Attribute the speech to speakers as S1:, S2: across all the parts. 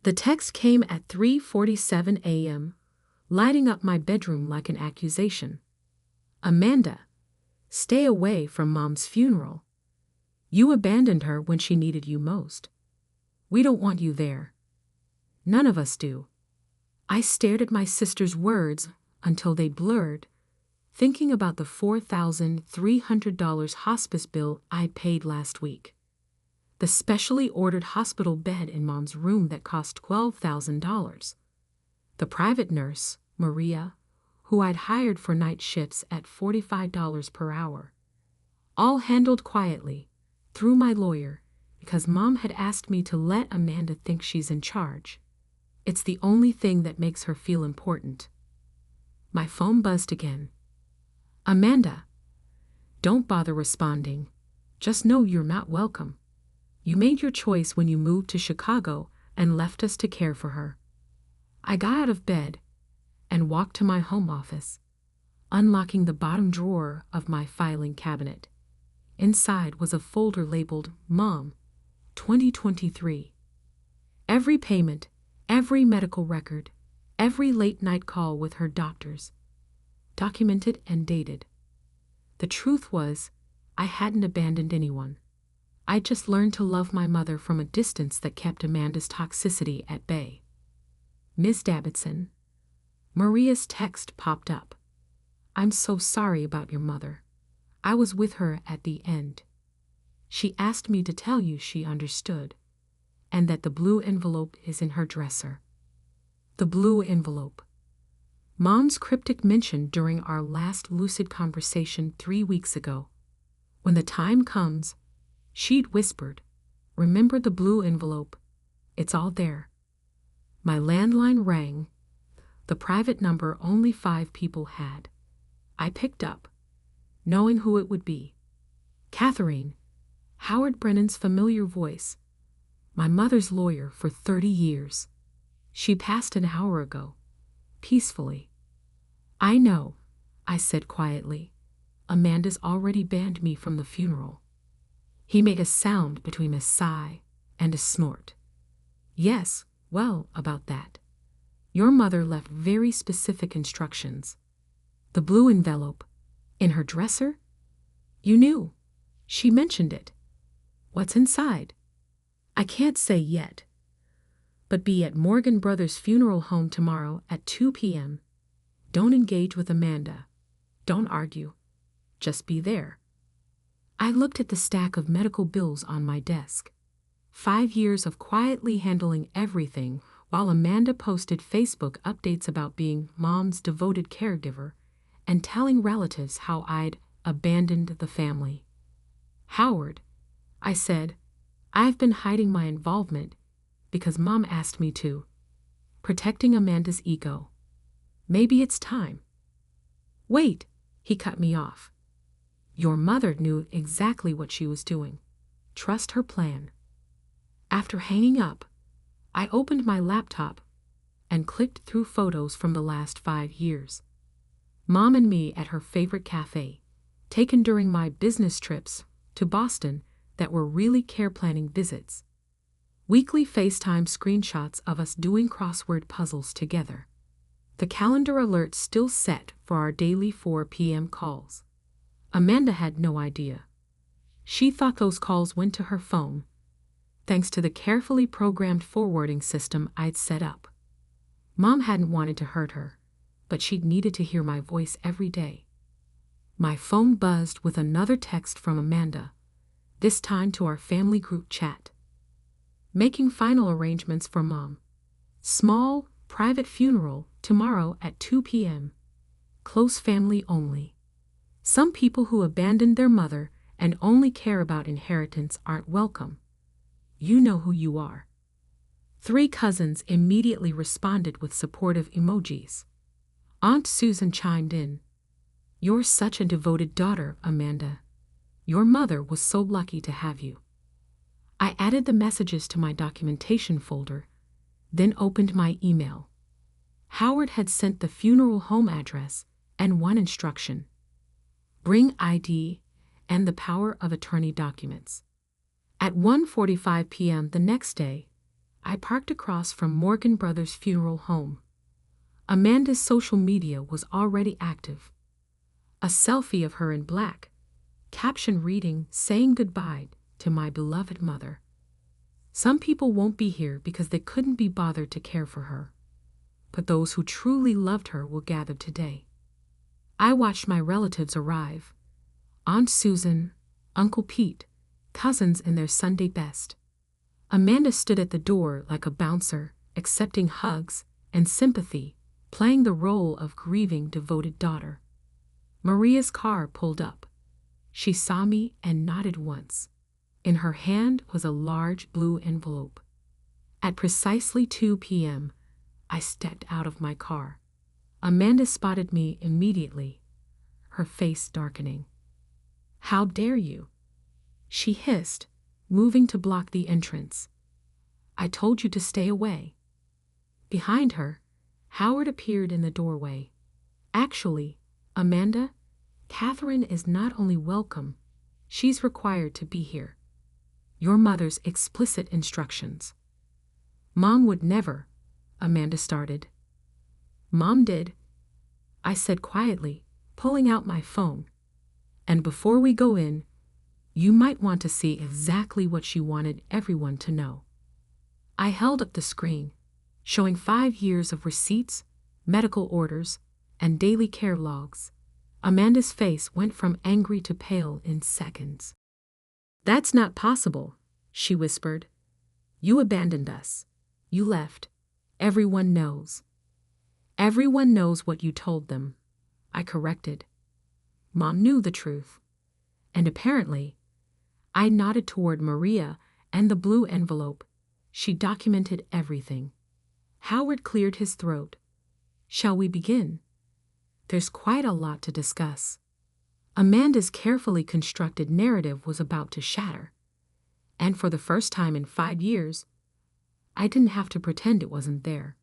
S1: The text came at 3:47 a.m., lighting up my bedroom like an accusation. Amanda, stay away from Mom's funeral. You abandoned her when she needed you most. We don't want you there. None of us do. I stared at my sister's words until they blurred, thinking about the $4,300 hospice bill I paid last week. The specially ordered hospital bed in Mom's room that cost $12,000. The private nurse, Maria, who I'd hired for night shifts at $45 per hour. All handled quietly, through my lawyer, because Mom had asked me to let Amanda think she's in charge. It's the only thing that makes her feel important. My phone buzzed again. Amanda, don't bother responding. Just know you're not welcome. You made your choice when you moved to Chicago and left us to care for her. I got out of bed and walked to my home office, unlocking the bottom drawer of my filing cabinet. Inside was a folder labeled Mom, 2023. Every payment, every medical record, every late-night call with her doctors, documented and dated. The truth was, I hadn't abandoned anyone. I just learned to love my mother from a distance that kept Amanda's toxicity at bay. Ms. Davidson. Maria's text popped up. I'm so sorry about your mother. I was with her at the end. She asked me to tell you she understood, and that the blue envelope is in her dresser. The blue envelope. Mom's cryptic mention during our last lucid conversation 3 weeks ago. When the time comes, she'd whispered, remember the blue envelope. It's all there. My landline rang, the private number only 5 people had. I picked up, knowing who it would be. Catherine, Howard Brennan's familiar voice, my mother's lawyer for 30 years. She passed an hour ago, peacefully. I know, I said quietly. Amanda's already banned me from the funeral. He made a sound between a sigh and a snort. Yes, well, about that. Your mother left very specific instructions. The blue envelope, in her dresser? You knew. She mentioned it. What's inside? I can't say yet. But be at Morgan Brothers' funeral home tomorrow at 2 p.m. Don't engage with Amanda. Don't argue. Just be there. I looked at the stack of medical bills on my desk. 5 years of quietly handling everything while Amanda posted Facebook updates about being Mom's devoted caregiver and telling relatives how I'd abandoned the family. Howard, I said, I've been hiding my involvement because Mom asked me to, protecting Amanda's ego. Maybe it's time. Wait, he cut me off. Your mother knew exactly what she was doing. Trust her plan. After hanging up, I opened my laptop and clicked through photos from the last 5 years. Mom and me at her favorite cafe, taken during my business trips to Boston that were really care planning visits. Weekly FaceTime screenshots of us doing crossword puzzles together. The calendar alert still set for our daily 4 p.m. calls. Amanda had no idea. She thought those calls went to her phone, thanks to the carefully programmed forwarding system I'd set up. Mom hadn't wanted to hurt her, but she'd needed to hear my voice every day. My phone buzzed with another text from Amanda, this time to our family group chat. Making final arrangements for Mom. Small, private funeral tomorrow at 2 p.m. Close family only. Some people who abandoned their mother and only care about inheritance aren't welcome. You know who you are. 3 cousins immediately responded with supportive emojis. Aunt Susan chimed in. You're such a devoted daughter, Amanda. Your mother was so lucky to have you. I added the messages to my documentation folder, then opened my email. Howard had sent the funeral home address and one instruction. Bring ID and the power of attorney documents. At 1:45 p.m. the next day, I parked across from Morgan Brothers' funeral home. Amanda's social media was already active. A selfie of her in black, caption reading, "Saying goodbye to my beloved mother. Some people won't be here because they couldn't be bothered to care for her. But those who truly loved her will gather today." I watched my relatives arrive. Aunt Susan, Uncle Pete, cousins in their Sunday best. Amanda stood at the door like a bouncer, accepting hugs and sympathy, playing the role of grieving devoted daughter. Maria's car pulled up. She saw me and nodded once. In her hand was a large blue envelope. At precisely 2 p.m., I stepped out of my car. Amanda spotted me immediately, her face darkening. "How dare you?" she hissed, moving to block the entrance. "I told you to stay away." Behind her, Howard appeared in the doorway. "Actually, Amanda, Catherine is not only welcome, she's required to be here. Your mother's explicit instructions." "Mom would never," Amanda started. "Mom did," I said quietly, pulling out my phone. "And before we go in, you might want to see exactly what she wanted everyone to know." I held up the screen, showing 5 years of receipts, medical orders, and daily care logs. Amanda's face went from angry to pale in seconds. "That's not possible," she whispered. "You abandoned us. You left. Everyone knows." "Everyone knows what you told them," I corrected. Mom knew the truth. And apparently, I nodded toward Maria and the blue envelope. She documented everything. Howard cleared his throat. "Shall we begin? There's quite a lot to discuss." Amanda's carefully constructed narrative was about to shatter. And for the first time in 5 years, I didn't have to pretend it wasn't there.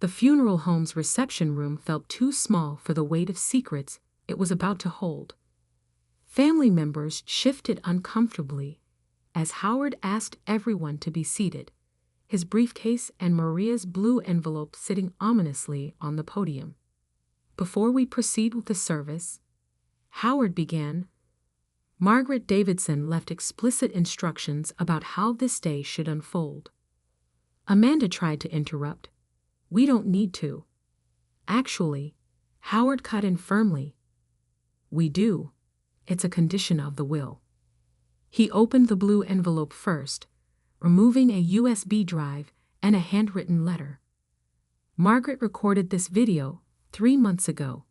S1: The funeral home's reception room felt too small for the weight of secrets it was about to hold. Family members shifted uncomfortably as Howard asked everyone to be seated, his briefcase and Maria's blue envelope sitting ominously on the podium. "Before we proceed with the service," Howard began, "Margaret Davidson left explicit instructions about how this day should unfold." Amanda tried to interrupt. "We don't need to." Actually, Howard cut in firmly. "We do. It's a condition of the will." He opened the blue envelope first, removing a USB drive and a handwritten letter. "Margaret recorded this video 3 months ago.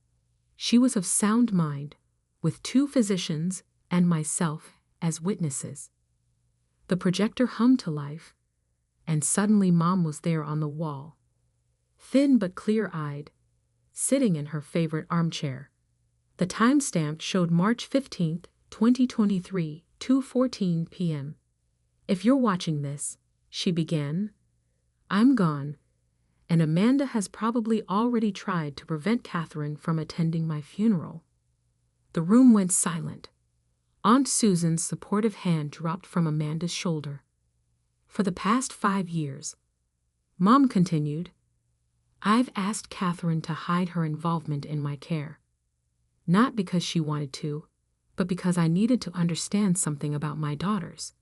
S1: She was of sound mind, with 2 physicians and myself as witnesses." The projector hummed to life, and suddenly Mom was there on the wall, thin but clear-eyed, sitting in her favorite armchair. The timestamp showed March 15, 2023, 2:14 p.m. "If you're watching this," she began, "I'm gone, and Amanda has probably already tried to prevent Catherine from attending my funeral." The room went silent. Aunt Susan's supportive hand dropped from Amanda's shoulder. "For the past 5 years," Mom continued, "I've asked Catherine to hide her involvement in my care. Not because she wanted to, but because I needed to understand something about my daughters.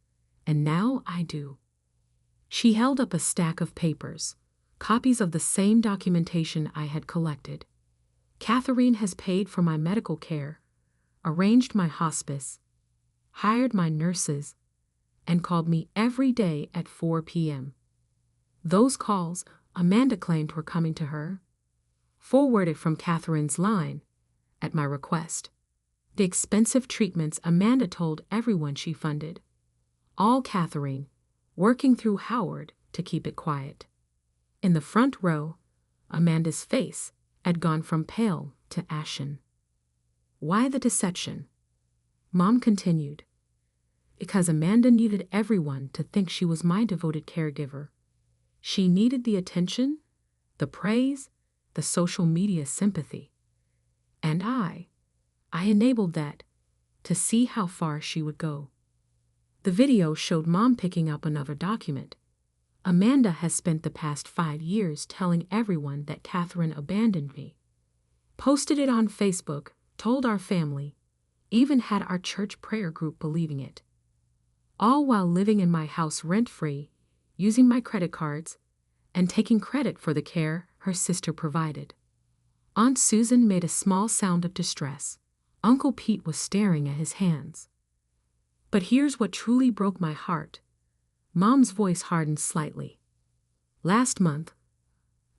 S1: And now I do." She held up a stack of papers, copies of the same documentation I had collected. "Catherine has paid for my medical care, arranged my hospice, hired my nurses, and called me every day at 4 p.m. Those calls Amanda claimed were coming to her, forwarded from Catherine's line, at my request. The expensive treatments Amanda told everyone she funded. All Catherine, working through Howard to keep it quiet. In the front row, Amanda's face had gone from pale to ashen. "Why the deception?" Mom continued. "Because Amanda needed everyone to think she was my devoted caregiver. She needed the attention, the praise, the social media sympathy. And I enabled that, to see how far she would go." The video showed Mom picking up another document, Amanda has spent the past 5 years telling everyone that Catherine abandoned me. Posted it on Facebook, told our family, even had our church prayer group believing it. All while living in my house rent-free, using my credit cards, and taking credit for the care her sister provided. Aunt Susan made a small sound of distress. Uncle Pete was staring at his hands. But here's what truly broke my heart. Mom's voice hardened slightly. Last month,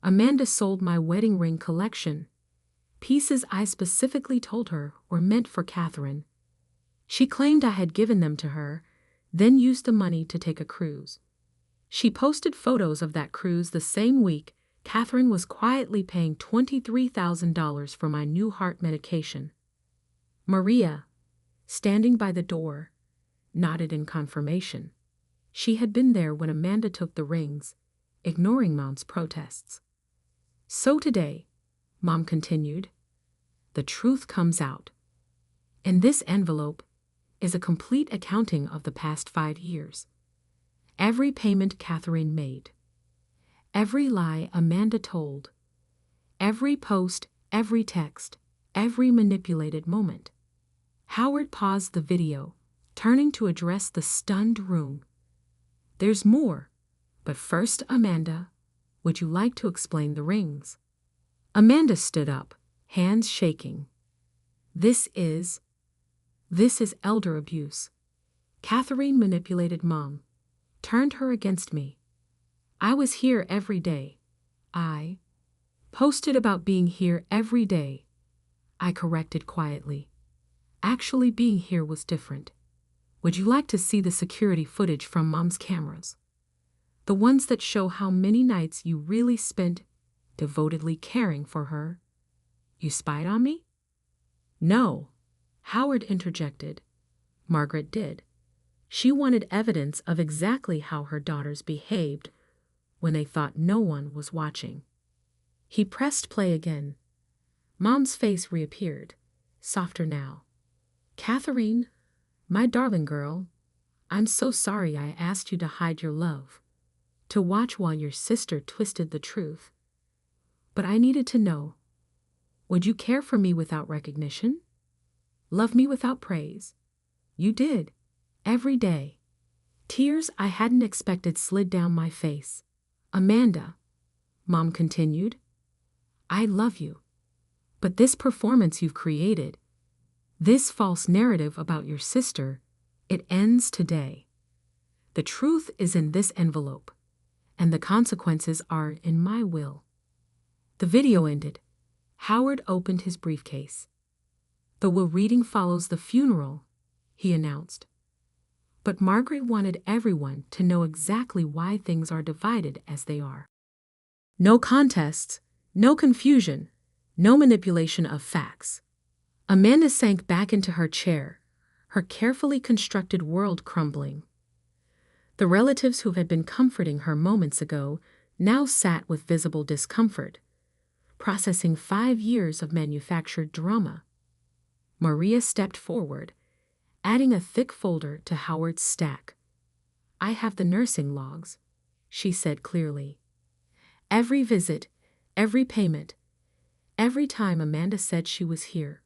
S1: Amanda sold my wedding ring collection, pieces I specifically told her were meant for Catherine. She claimed I had given them to her, then used the money to take a cruise. She posted photos of that cruise the same week Catherine was quietly paying $23,000 for my new heart medication. Maria, standing by the door, nodded in confirmation. She had been there when Amanda took the rings, ignoring Mom's protests. So today, Mom continued, the truth comes out. In this envelope is a complete accounting of the past 5 years. Every payment Catherine made. Every lie Amanda told. Every post, every text, every manipulated moment. Howard paused the video, turning to address the stunned room. There's more, but first, Amanda, would you like to explain the rings? Amanda stood up, hands shaking. This is elder abuse. Catherine manipulated Mom, turned her against me. I was here every day. I posted about being here every day. I corrected quietly. Actually, being here was different. Would you like to see the security footage from Mom's cameras? The ones that show how many nights you really spent devotedly caring for her. You spied on me? No, Howard interjected. Margaret did. She wanted evidence of exactly how her daughters behaved when they thought no one was watching. He pressed play again. Mom's face reappeared, softer now. Catherine, my darling girl, I'm so sorry I asked you to hide your love, to watch while your sister twisted the truth. But I needed to know. Would you care for me without recognition? Love me without praise? You did, every day. Tears I hadn't expected slid down my face. Amanda, Mom continued, I love you. But this performance you've created, this false narrative about your sister, it ends today. The truth is in this envelope, and the consequences are in my will. The video ended. Howard opened his briefcase. The will reading follows the funeral, he announced. But Margaret wanted everyone to know exactly why things are divided as they are. No contests, no confusion, no manipulation of facts. Amanda sank back into her chair, her carefully constructed world crumbling. The relatives who had been comforting her moments ago now sat with visible discomfort, processing 5 years of manufactured drama. Maria stepped forward, adding a thick folder to Howard's stack. I have the nursing logs, she said clearly. Every visit, every payment, every time Amanda said she was here,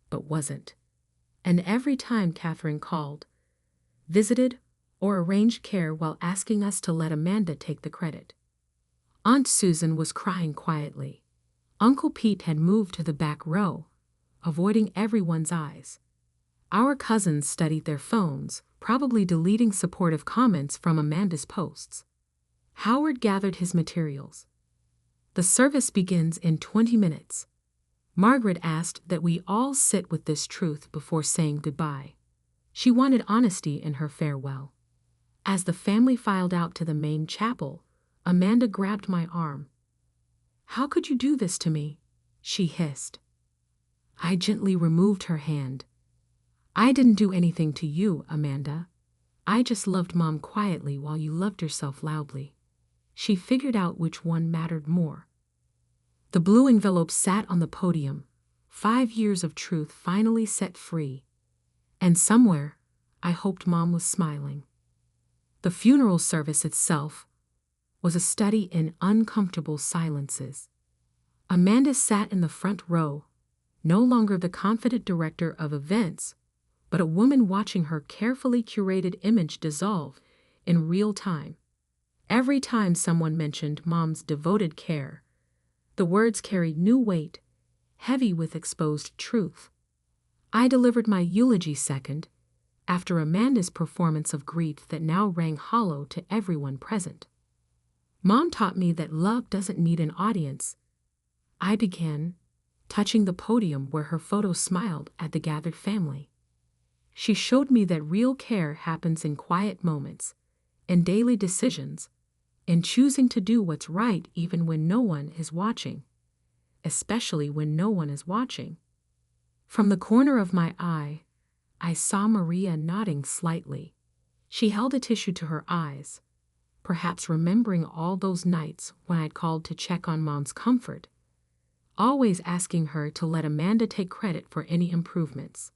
S1: but wasn't. And every time Catherine called, visited, or arranged care while asking us to let Amanda take the credit. Aunt Susan was crying quietly. Uncle Pete had moved to the back row, avoiding everyone's eyes. Our cousins studied their phones, probably deleting supportive comments from Amanda's posts. Howard gathered his materials. The service begins in 20 minutes. Margaret asked that we all sit with this truth before saying goodbye. She wanted honesty in her farewell. As the family filed out to the main chapel, Amanda grabbed my arm. How could you do this to me? She hissed. I gently removed her hand. I didn't do anything to you, Amanda. I just loved Mom quietly while you loved yourself loudly. She figured out which one mattered more. The blue envelope sat on the podium, 5 years of truth finally set free. And somewhere, I hoped Mom was smiling. The funeral service itself, was a study in uncomfortable silences. Amanda sat in the front row, no longer the confident director of events, but a woman watching her carefully curated image dissolve in real time. Every time someone mentioned Mom's devoted care, the words carried new weight, heavy with exposed truth. I delivered my eulogy second, after Amanda's performance of grief that now rang hollow to everyone present. Mom taught me that love doesn't need an audience. I began, touching the podium where her photo smiled at the gathered family. She showed me that real care happens in quiet moments, in daily decisions, in choosing to do what's right even when no one is watching, especially when no one is watching. From the corner of my eye, I saw Maria nodding slightly. She held a tissue to her eyes, perhaps remembering all those nights when I'd called to check on Mom's comfort, always asking her to let Amanda take credit for any improvements.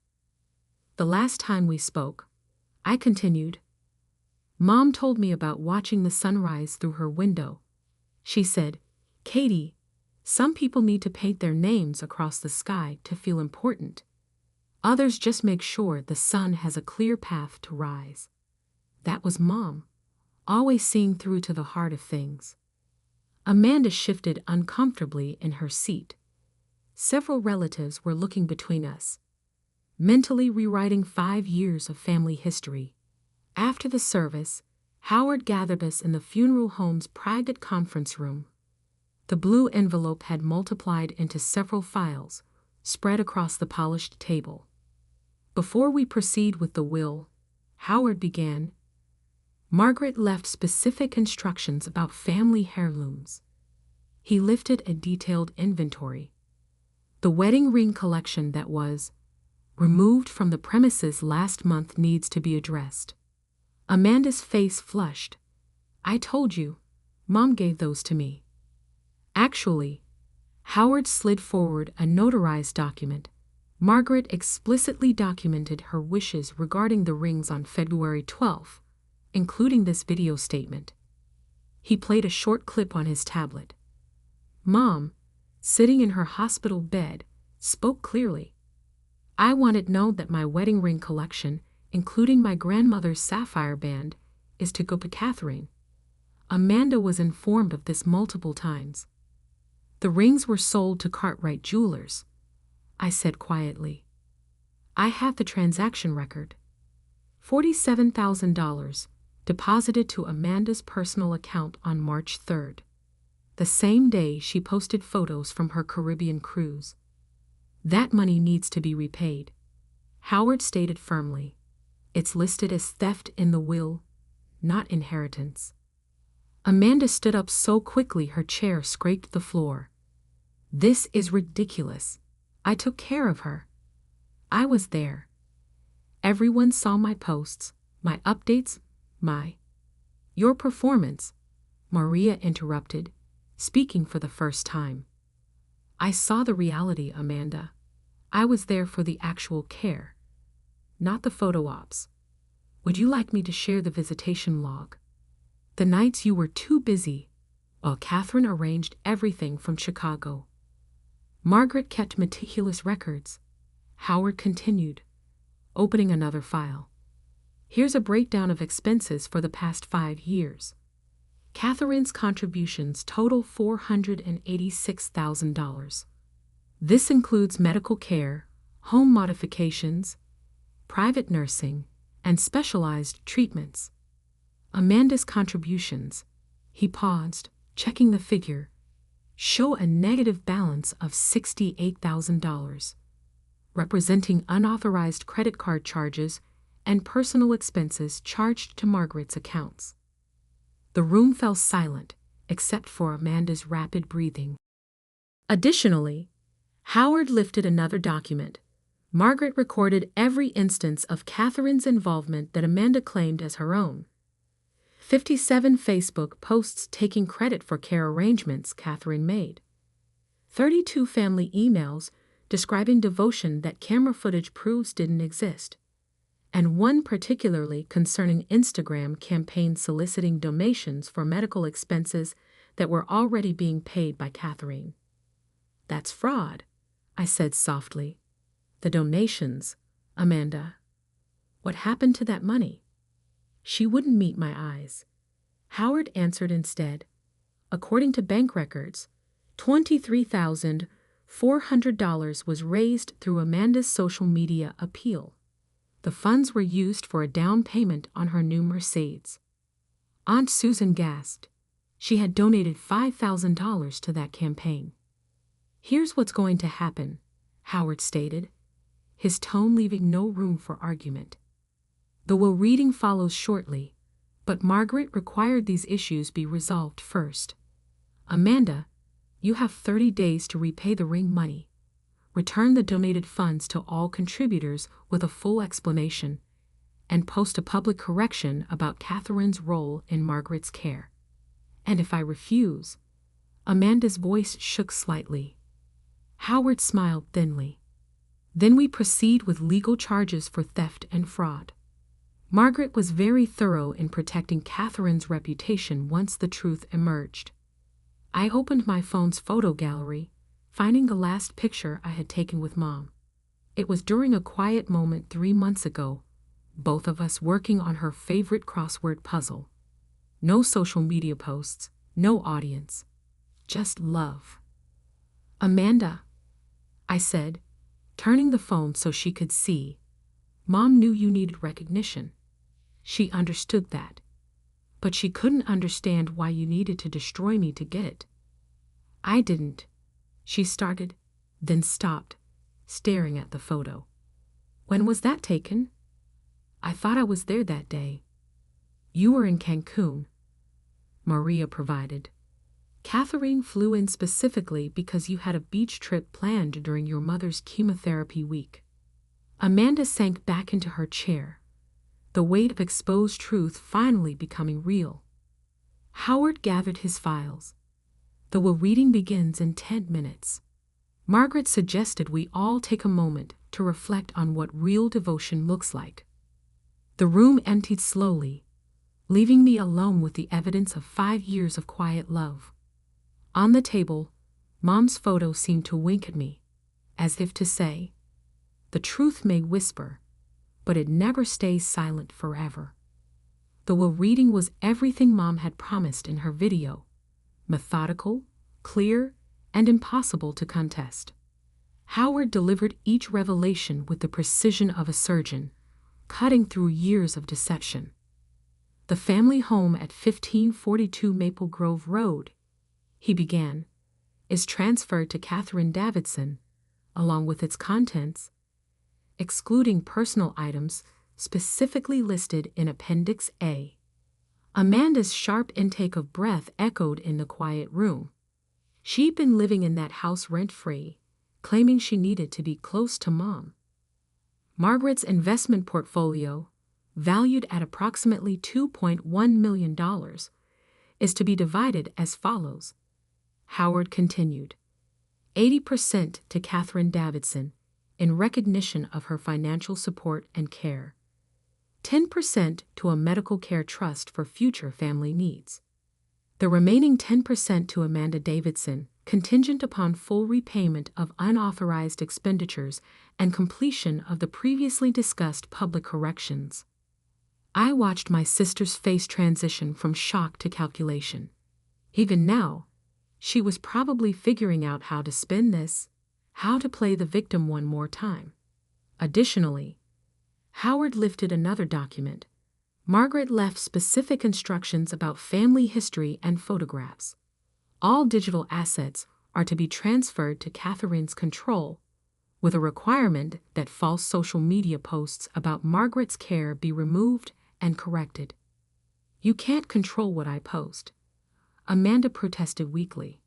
S1: The last time we spoke, I continued, Mom told me about watching the sunrise through her window. She said, Katie, some people need to paint their names across the sky to feel important. Others just make sure the sun has a clear path to rise. That was Mom, always seeing through to the heart of things. Amanda shifted uncomfortably in her seat. Several relatives were looking between us, mentally rewriting 5 years of family history. After the service, Howard gathered us in the funeral home's private conference room. The blue envelope had multiplied into several files, spread across the polished table. Before we proceed with the will, Howard began, Margaret left specific instructions about family heirlooms. He lifted a detailed inventory. The wedding ring collection that was removed from the premises last month needs to be addressed. Amanda's face flushed. I told you, Mom gave those to me. Actually, Howard slid forward a notarized document. Margaret explicitly documented her wishes regarding the rings on February 12th, including this video statement. He played a short clip on his tablet. Mom, sitting in her hospital bed, spoke clearly. I want it known that my wedding ring collection, including my grandmother's sapphire band, is to go to Catherine. Amanda was informed of this multiple times. The rings were sold to Cartwright Jewelers, I said quietly. I had the transaction record. $47,000 deposited to Amanda's personal account on March 3rd, the same day she posted photos from her Caribbean cruise. That money needs to be repaid, Howard stated firmly. It's listed as theft in the will, not inheritance. Amanda stood up so quickly her chair scraped the floor. This is ridiculous. I took care of her. I was there. Everyone saw my posts, my updates, your performance, Maria interrupted, speaking for the first time. I saw the reality, Amanda. I was there for the actual care, not the photo ops. Would you like me to share the visitation log? The nights you were too busy, while Catherine arranged everything from Chicago. Margaret kept meticulous records. Howard continued, opening another file. Here's a breakdown of expenses for the past 5 years. Catherine's contributions total $486,000. This includes medical care, home modifications, private nursing, and specialized treatments. Amanda's contributions, he paused, checking the figure, show a negative balance of $68,000, representing unauthorized credit card charges and personal expenses charged to Margaret's accounts. The room fell silent, except for Amanda's rapid breathing. Additionally, Howard lifted another document. Margaret recorded every instance of Catherine's involvement that Amanda claimed as her own. 57 Facebook posts taking credit for care arrangements Catherine made. 32 family emails describing devotion that camera footage proves didn't exist. and one particularly concerning Instagram campaign soliciting donations for medical expenses that were already being paid by Catherine. "That's fraud," I said softly. "The donations, Amanda. What happened to that money?" She wouldn't meet my eyes. Howard answered instead. "According to bank records, $23,400 was raised through Amanda's social media appeal. The funds were used for a down payment on her new Mercedes." Aunt Susan gasped. She had donated $5,000 to that campaign. "Here's what's going to happen," Howard stated, his tone leaving no room for argument. "The will reading follows shortly, but Margaret required these issues be resolved first. Amanda, you have 30 days to repay the ring money. Return the donated funds to all contributors with a full explanation, and post a public correction about Catherine's role in Margaret's care. And if I refuse—" Amanda's voice shook slightly. Howard smiled thinly. "Then we proceed with legal charges for theft and fraud." Margaret was very thorough in protecting Catherine's reputation once the truth emerged. I opened my phone's photo gallery, finding the last picture I had taken with Mom. It was during a quiet moment 3 months ago, both of us working on her favorite crossword puzzle. No social media posts, no audience, just love. "Amanda," I said, turning the phone so she could see. "Mom knew you needed recognition. She understood that. But she couldn't understand why you needed to destroy me to get it." "I didn't," she started, then stopped, staring at the photo. "When was that taken?" "I thought I was there that day." "You were in Cancun," Maria provided. "Catherine flew in specifically because you had a beach trip planned during your mother's chemotherapy week." Amanda sank back into her chair, the weight of exposed truth finally becoming real. Howard gathered his files. "The will reading begins in 10 minutes. Margaret suggested we all take a moment to reflect on what real devotion looks like." The room emptied slowly, leaving me alone with the evidence of 5 years of quiet love. On the table, Mom's photo seemed to wink at me, as if to say, "The truth may whisper, but it never stays silent forever." The will reading was everything Mom had promised in her video: methodical, clear, and impossible to contest. Howard delivered each revelation with the precision of a surgeon, cutting through years of deception. "The family home at 1542 Maple Grove Road," he began, "is transferred to Catherine Davidson, along with its contents, excluding personal items specifically listed in Appendix A." Amanda's sharp intake of breath echoed in the quiet room. She'd been living in that house rent-free, claiming she needed to be close to Mom. Margaret's investment portfolio, valued at approximately $2.1 million, is to be divided as follows. Howard continued. 80% to Catherine Davidson, in recognition of her financial support and care. 10% to a medical care trust for future family needs. The remaining 10% to Amanda Davidson, contingent upon full repayment of unauthorized expenditures and completion of the previously discussed public corrections. I watched my sister's face transition from shock to calculation. Even now, she was probably figuring out how to spin this, how to play the victim one more time. Additionally, Howard lifted another document. Margaret left specific instructions about family history and photographs. All digital assets are to be transferred to Catherine's control, with a requirement that false social media posts about Margaret's care be removed and corrected. "You can't control what I post," Amanda protested weakly.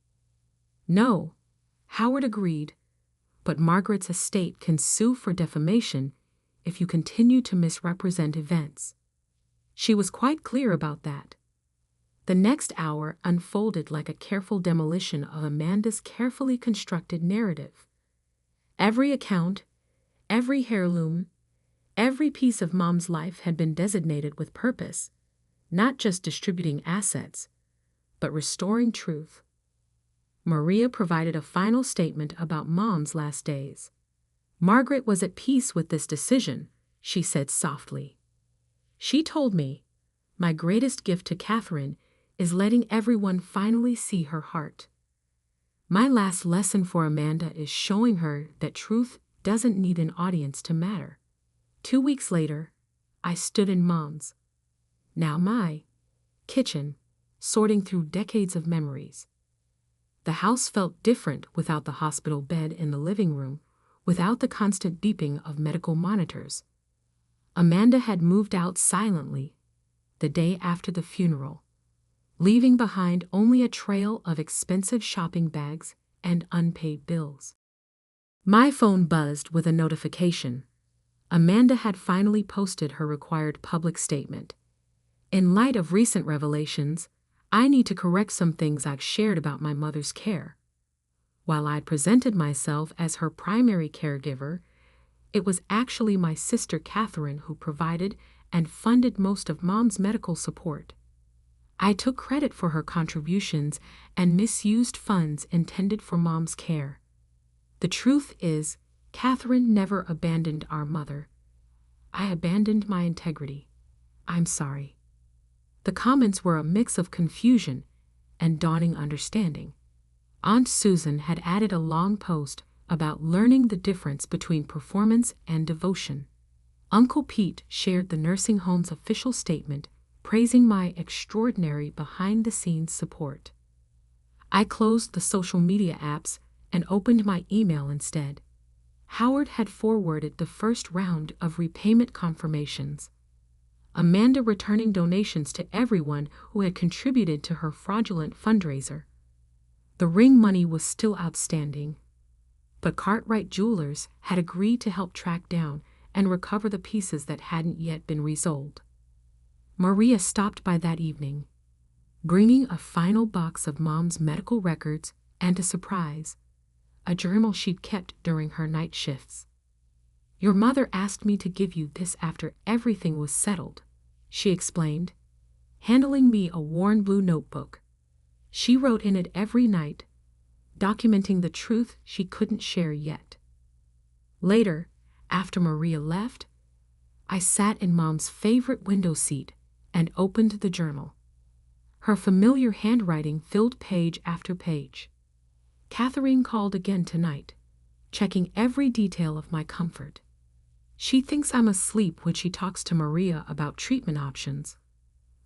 S1: "No," Howard agreed, "but Margaret's estate can sue for defamation if you continue to misrepresent events." She was quite clear about that. The next hour unfolded like a careful demolition of Amanda's carefully constructed narrative. Every account, every heirloom, Every piece of Mom's life had been designated with purpose, not just distributing assets, but restoring truth. Maria provided a final statement about Mom's last days. Margaret was at peace with this decision, she said softly. She told me, "My greatest gift to Catherine is letting everyone finally see her heart. My last lesson for Amanda is showing her that truth doesn't need an audience to matter." 2 weeks later, I stood in Mom's, now my, kitchen, sorting through decades of memories. The house felt different without the hospital bed in the living room, without the constant beeping of medical monitors. Amanda had moved out silently the day after the funeral, leaving behind only a trail of expensive shopping bags and unpaid bills. My phone buzzed with a notification. Amanda had finally posted her required public statement. In light of recent revelations, I need to correct some things I've shared about my mother's care. While I'd presented myself as her primary caregiver, it was actually my sister Catherine who provided and funded most of Mom's medical support. I took credit for her contributions and misused funds intended for Mom's care. The truth is, Catherine never abandoned our mother. I abandoned my integrity. I'm sorry. The comments were a mix of confusion and dawning understanding. Aunt Susan had added a long post about learning the difference between performance and devotion. Uncle Pete shared the nursing home's official statement, praising my extraordinary behind-the-scenes support. I closed the social media apps and opened my email instead. Howard had forwarded the first round of repayment confirmations. Amanda returning donations to everyone who had contributed to her fraudulent fundraiser. The ring money was still outstanding, but Cartwright Jewelers had agreed to help track down and recover the pieces that hadn't yet been resold. Maria stopped by that evening, bringing a final box of Mom's medical records and a surprise, a journal she'd kept during her night shifts. "Your mother asked me to give you this after everything was settled," she explained, handing me a worn blue notebook. She wrote in it every night, documenting the truth she couldn't share yet. Later, after Maria left, I sat in Mom's favorite window seat and opened the journal. Her familiar handwriting filled page after page. Catherine called again tonight, checking every detail of my comfort. She thinks I'm asleep when she talks to Maria about treatment options,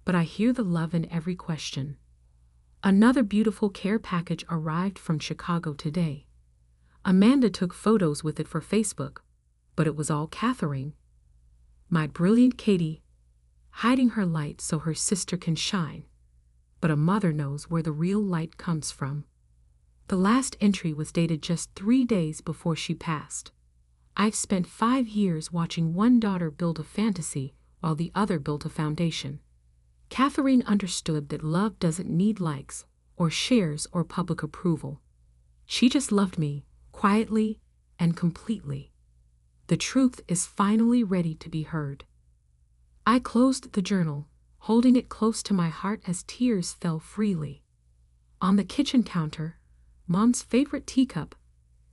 S1: but I hear the love in every question. Another beautiful care package arrived from Chicago today. Amanda took photos with it for Facebook, but it was all Catherine. My brilliant Katie, hiding her light so her sister can shine. But a mother knows where the real light comes from. The last entry was dated just 3 days before she passed. I've spent 5 years watching one daughter build a fantasy while the other built a foundation. Catherine understood that love doesn't need likes or shares or public approval. She just loved me, quietly and completely. The truth is finally ready to be heard. I closed the journal, holding it close to my heart as tears fell freely. On the kitchen counter, Mom's favorite teacup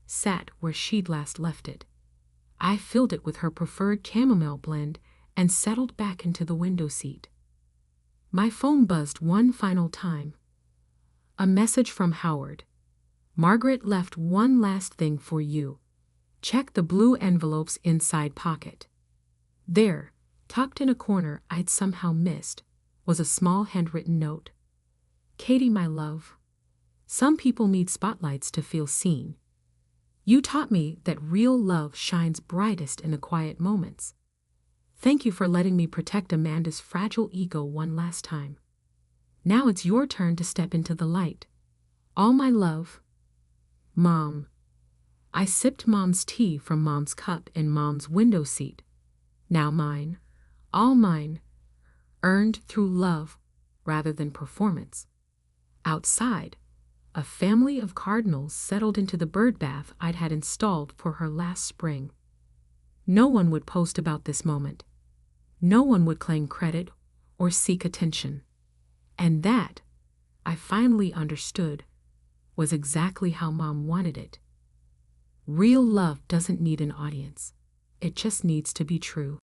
S1: sat where she'd last left it. I filled it with her preferred chamomile blend and settled back into the window seat. My phone buzzed one final time. A message from Howard. "Margaret left one last thing for you. Check the blue envelope's inside pocket." There, tucked in a corner I'd somehow missed, was a small handwritten note. "Katie, my love. Some people need spotlights to feel seen. You taught me that real love shines brightest in the quiet moments. Thank you for letting me protect Amanda's fragile ego one last time. Now it's your turn to step into the light. All my love, Mom." I sipped Mom's tea from Mom's cup in Mom's window seat. Now mine, all mine, earned through love rather than performance. Outside, a family of cardinals settled into the bird bath I'd had installed for her last spring. No one would post about this moment. No one would claim credit or seek attention. And that, I finally understood, was exactly how Mom wanted it. Real love doesn't need an audience. It just needs to be true.